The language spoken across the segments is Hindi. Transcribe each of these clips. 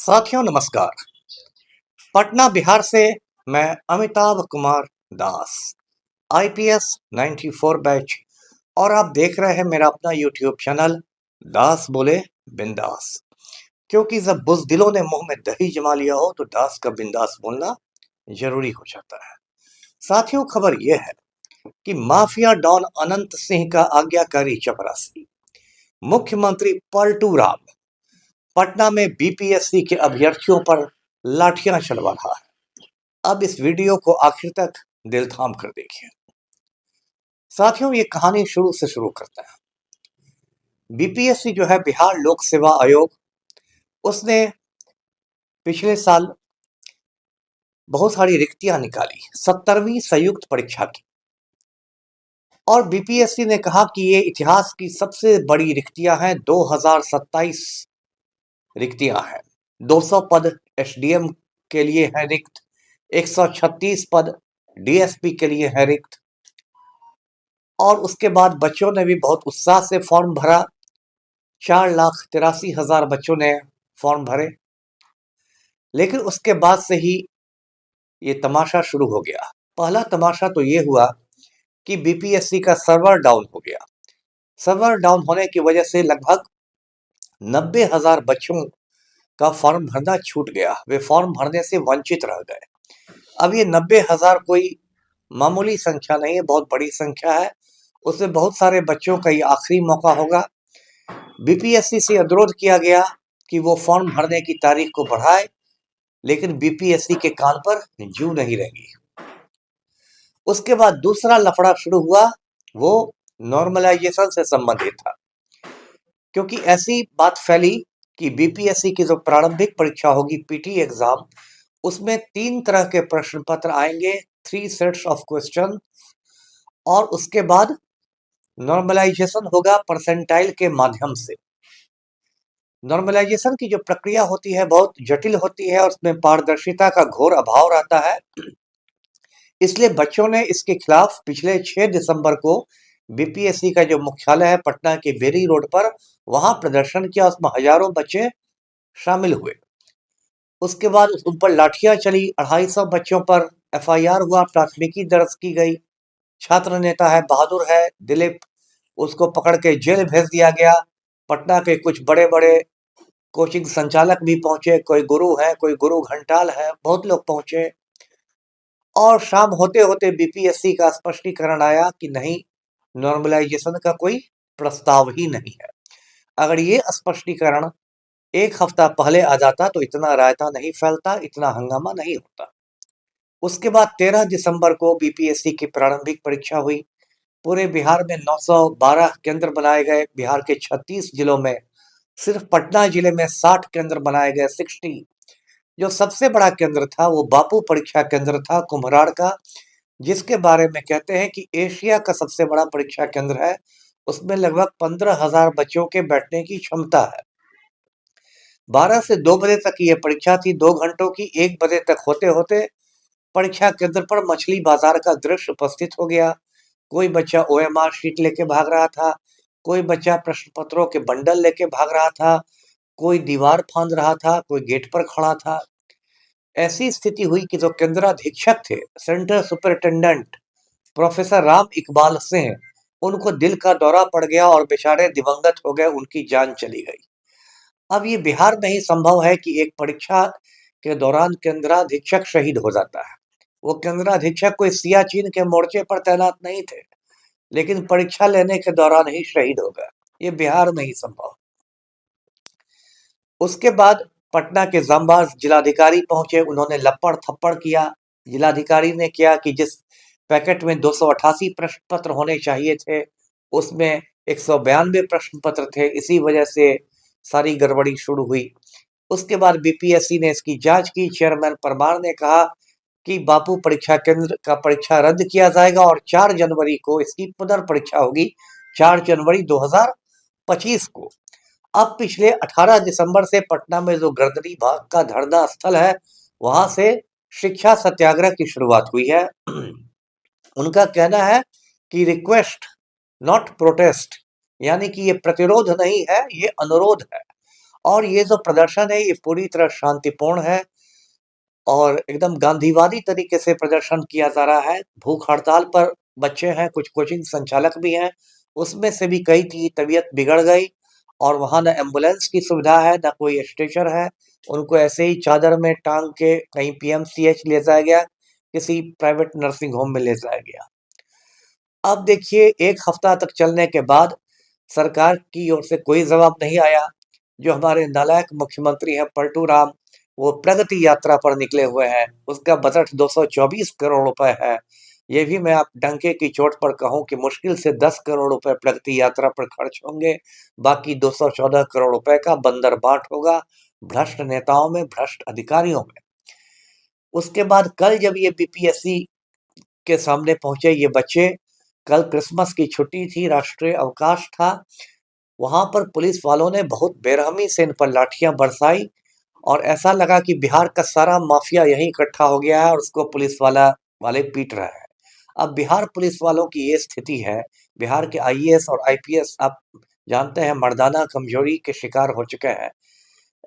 साथियों नमस्कार। पटना बिहार से मैं अमिताभ कुमार दास, आईपीएस 94 बैच, और आप देख रहे हैं मेरा अपना यूट्यूब चैनल दास बोले बिंदास। क्योंकि जब बुज़दिलों ने मुंह में दही जमा लिया हो तो दास का बिंदास बोलना जरूरी हो जाता है। साथियों, खबर यह है कि माफिया डॉन अनंत सिंह का आज्ञाकारी चपरासी मुख्यमंत्री पलटू राम पटना में बीपीएससी के अभ्यर्थियों पर लाठियां चलवा रहा है। अब इस वीडियो को आखिर तक दिल थाम कर देखिए। साथियों, ये कहानी शुरू से शुरू करते हैं। बीपीएससी जो है, बिहार लोक सेवा आयोग, उसने पिछले साल बहुत सारी रिक्तियां निकाली 17वीं संयुक्त परीक्षा की, और बीपीएससी ने कहा कि ये इतिहास की सबसे बड़ी रिक्तियां हैं। 2027 रिक्तियां हैं। 200 पद एसडीएम के लिए है रिक्त, 136 पद डीएसपी के लिए है रिक्त। और उसके बाद बच्चों ने भी बहुत उत्साह से फॉर्म भरा। 4,83,000 बच्चों ने फॉर्म भरे। लेकिन उसके बाद से ही ये तमाशा शुरू हो गया। पहला तमाशा तो ये हुआ कि बीपीएससी का सर्वर डाउन हो गया। सर्वर डाउन होने की वजह से लगभग 90,000 बच्चों का फॉर्म भरना छूट गया। वे फॉर्म भरने से वंचित रह गए। अब ये 90,000 कोई मामूली संख्या नहीं है, बहुत बड़ी संख्या है। उसमें बहुत सारे बच्चों का ये आखिरी मौका होगा। बीपीएससी से अनुरोध किया गया कि वो फॉर्म भरने की तारीख को बढ़ाए, लेकिन बीपीएससी के कान पर जूं नहीं रहेगी। उसके बाद दूसरा लफड़ा शुरू हुआ, वो नॉर्मलाइजेशन से संबंधित था। क्योंकि ऐसी बात फैली कि बीपीएससी की जो प्रारंभिक परीक्षा होगी, पीटी एग्जाम, उसमें 3 तरह के प्रश्न पत्र आएंगे, 3 सेट्स ऑफ क्वेश्चन, और उसके बाद नॉर्मलाइजेशन होगा परसेंटाइल के माध्यम से। नॉर्मलाइजेशन की जो प्रक्रिया होती है बहुत जटिल होती है और उसमें पारदर्शिता का घोर अभाव रहता है। इसलिए बच्चों ने इसके खिलाफ पिछले 6 दिसंबर को बीपीएससी का जो मुख्यालय है पटना के बेरी रोड पर, वहां प्रदर्शन किया। उसमें हजारों बच्चे शामिल हुए। उसके बाद उन पर लाठियां चली। 250 बच्चों पर एफआईआर हुआ, प्राथमिकी दर्ज की गई। छात्र नेता है, बहादुर है दिलीप, उसको पकड़ के जेल भेज दिया गया। पटना के कुछ बड़े बड़े कोचिंग संचालक भी पहुंचे, कोई गुरु है, कोई गुरु घंटाल है, बहुत लोग पहुंचे। और शाम होते होते बीपीएससी का स्पष्टीकरण आया कि नहीं, नॉर्मलाइजेशन का कोई प्रस्ताव ही नहीं है। अगर ये स्पष्टीकरण 1 हफ्ता पहले आ जाता तो इतना रायता नहीं फैलता, इतना हंगामा नहीं होता। उसके बाद 13 दिसंबर को बीपीएससी की प्रारंभिक परीक्षा हुई। पूरे बिहार में 912 केंद्र बनाए गए। बिहार के 36 जिलों में सिर्फ पटना जिले में 60 केंद्र बनाए गए, 60। जो सबसे बड़ा केंद्र था वो बापू परीक्षा केंद्र था, कुम्हरार का, जिसके बारे में कहते हैं कि एशिया का सबसे बड़ा परीक्षा केंद्र है। उसमें लगभग 15,000 बच्चों के बैठने की क्षमता है। 12 से 2 बजे तक ये परीक्षा थी, 2 घंटों की। 1 बजे तक होते होते परीक्षा केंद्र पर मछली बाजार का दृश्य उपस्थित हो गया। कोई बच्चा ओएमआर शीट लेके भाग रहा था, कोई बच्चा प्रश्न पत्रों के बंडल लेके भाग रहा था, कोई दीवार फांद रहा था, कोई गेट पर खड़ा था। ऐसी स्थिति हुई कि जो केंद्राधीक्षक थे, centre superintendent professor Ram Iqbal Singh, उनको दिल का दौरा पड़ गया और बेचारे दिवंगत हो गए, उनकी जान चली गई। अब ये बिहार में ही संभव है कि एक परीक्षा के दौरान केंद्राधीक्षक शहीद हो जाता है। वो केंद्राधीक्षक कोई सियाचिन के मोर्चे पर तैनात नहीं थे, लेकिन परीक्षा लेने के दौरान ही शहीद हो गया। ये बिहार में ही संभव। उसके बाद पटना के जांबाज जिलाधिकारी पहुंचे, उन्होंने लपड़ थप्पड़ किया। जिलाधिकारी ने किया कि जिस पैकेट में 288 प्रश्न पत्र होने चाहिए थे, उसमें 192 प्रश्न पत्र थे। इसी वजह से सारी गड़बड़ी शुरू हुई। उसके बाद बीपीएससी ने इसकी जांच की। चेयरमैन परमार ने कहा कि बापू परीक्षा केंद्र का परीक्षा रद्द किया जाएगा और 4 जनवरी को इसकी पुनर्परीक्षा होगी, 4 जनवरी 2025 को। अब पिछले 18 दिसंबर से पटना में जो गर्दनी बाग का धरना स्थल है, वहां से शिक्षा सत्याग्रह की शुरुआत हुई है। उनका कहना है कि रिक्वेस्ट नॉट प्रोटेस्ट, यानी कि ये प्रतिरोध नहीं है, ये अनुरोध है। और ये जो प्रदर्शन है ये पूरी तरह शांतिपूर्ण है और एकदम गांधीवादी तरीके से प्रदर्शन किया जा रहा है। भूख हड़ताल पर बच्चे हैं, कुछ कोचिंग संचालक भी हैं, उसमें से भी कई की तबीयत बिगड़ गई और वहां न एम्बुलेंस की सुविधा है, न कोई स्ट्रेचर है। उनको ऐसे ही चादर में टांग के कहीं पीएमसीएच ले जाया गया, किसी प्राइवेट नर्सिंग होम में ले जाया गया। अब देखिए, एक हफ्ता तक चलने के बाद सरकार की ओर से कोई जवाब नहीं आया। जो हमारे नालायक मुख्यमंत्री हैं पलटू राम, वो प्रगति यात्रा पर निकले हुए हैं। उसका बजट 224 करोड़ रुपए है। ये भी मैं आप डंके की चोट पर कहूं कि मुश्किल से 10 करोड़ रुपए प्रगति यात्रा पर खर्च होंगे। बाकी 214 करोड़ रुपए का बंदर बाट होगा, भ्रष्ट नेताओं में, भ्रष्ट अधिकारियों में। उसके बाद कल जब ये बीपीएससी के सामने पहुंचे ये बच्चे, कल क्रिसमस की छुट्टी थी, राष्ट्रीय अवकाश था। वहां पर पुलिस वालों ने बहुत बेरहमी से इन पर लाठियां बरसाई और ऐसा लगा कि बिहार का सारा माफिया यहीं इकट्ठा हो गया है और उसको पुलिस वाले पीट रहे हैं। अब बिहार पुलिस वालों की ये स्थिति है। बिहार के आईएएस और आईपीएस आप जानते हैं मर्दाना कमजोरी के शिकार हो चुके हैं।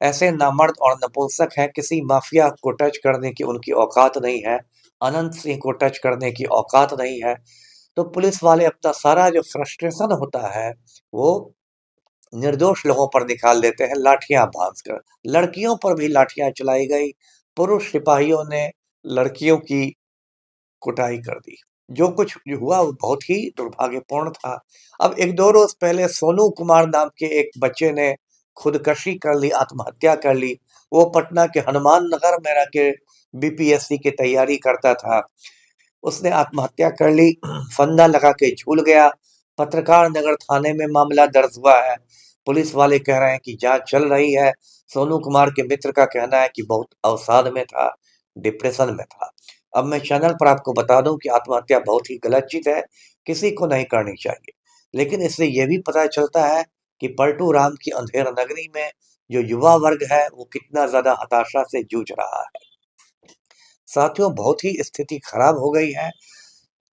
ऐसे नामर्द और नपुंसक हैं, किसी माफिया को टच करने की उनकी औकात नहीं है। अनंत सिंह को टच करने की औकात नहीं है। तो पुलिस वाले अपना सारा जो फ्रस्ट्रेशन होता है वो निर्दोष लोगों पर निकाल देते हैं लाठियां भांज कर। लड़कियों पर भी लाठियां चलाई गई। पुरुष सिपाहियों ने लड़कियों की कुटाई कर दी। जो कुछ हुआ वो बहुत ही दुर्भाग्यपूर्ण था। अब एक दो रोज पहले सोनू कुमार नाम के एक बच्चे ने खुदकशी कर ली, आत्महत्या कर ली। वो पटना के हनुमान नगर में रह के बीपीएससी की तैयारी करता था। उसने आत्महत्या कर ली, फंदा लगा के झूल गया। पत्रकार नगर थाने में मामला दर्ज हुआ है। पुलिस वाले कह रहे हैं कि जांच चल रही है। सोनू कुमार के मित्र का कहना है कि बहुत अवसाद में था, डिप्रेशन में था। अब मैं चैनल पर आपको बता दूं कि आत्महत्या बहुत ही गलत चीज है, किसी को नहीं करनी चाहिए। लेकिन इससे यह भी पता चलता है कि पलटू राम की अंधेर नगरी में जो युवा वर्ग है वो कितना ज्यादा हताशा से जूझ रहा है। साथियों, बहुत ही स्थिति खराब हो गई है।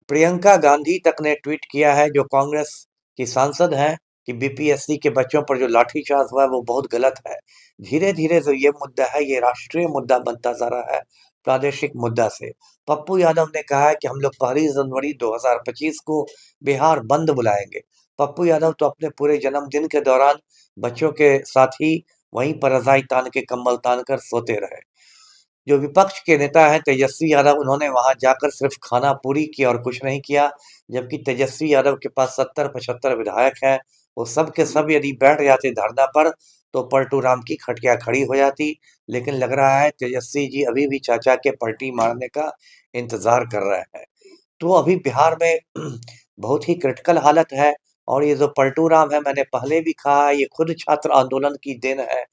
प्रियंका गांधी तक ने ट्वीट किया है, जो कांग्रेस की सांसद हैं, कि बीपीएससी के बच्चों पर जो लाठीचार्ज हुआ है वो बहुत गलत है। धीरे धीरे जो ये मुद्दा है ये राष्ट्रीय मुद्दा बनता जा रहा है, प्रादेशिक मुद्दा से। पप्पू यादव ने कहा है कि हम लोग 1 जनवरी 2025 को बिहार बंद बुलाएंगे। पप्पू यादव तो अपने पूरे जन्मदिन के दौरान बच्चों के साथ ही वहीं पर रजाई तान के, कंबल तान कर सोते रहे। जो विपक्ष के नेता हैं तेजस्वी यादव, उन्होंने वहां जाकर सिर्फ खाना पूरी की और कुछ नहीं किया। जबकि तेजस्वी यादव के पास 70-75 विधायक हैं। वो सब के सब यदि बैठ जाते धरना पर तो पलटू राम की खटिया खड़ी हो जाती। लेकिन लग रहा है तेजस्वी जी अभी भी चाचा के पलटी मारने का इंतजार कर रहे हैं। तो अभी बिहार में बहुत ही क्रिटिकल हालत है। और ये जो पलटू राम है, मैंने पहले भी कहा, ये खुद छात्र आंदोलन की देन है।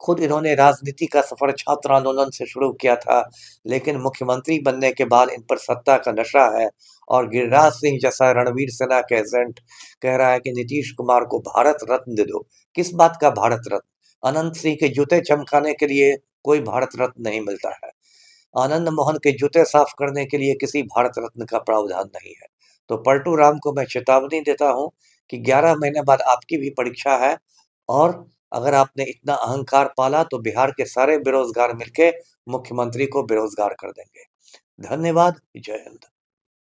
खुद इन्होंने राजनीति का सफर छात्र आंदोलन से शुरू किया था। लेकिन मुख्यमंत्री बनने के बाद इन पर सत्ता का नशा है। और गिरिराज सिंह जैसा रणवीर सेना के एजेंट कह रहा है कि नीतीश कुमार को भारत रत्न दे दो। किस बात का भारत रत्न? अनंत सिंह के जूते चमकाने के लिए कोई भारत रत्न नहीं मिलता है। आनंद मोहन के जूते साफ करने के लिए किसी भारत रत्न का प्रावधान नहीं है। तो पलटू राम को मैं चेतावनी देता हूं कि 11 महीने बाद आपकी भी परीक्षा है। और अगर आपने इतना अहंकार पाला तो बिहार के सारे बेरोजगार मिलके मुख्यमंत्री को बेरोजगार कर देंगे। धन्यवाद। जय हिंद।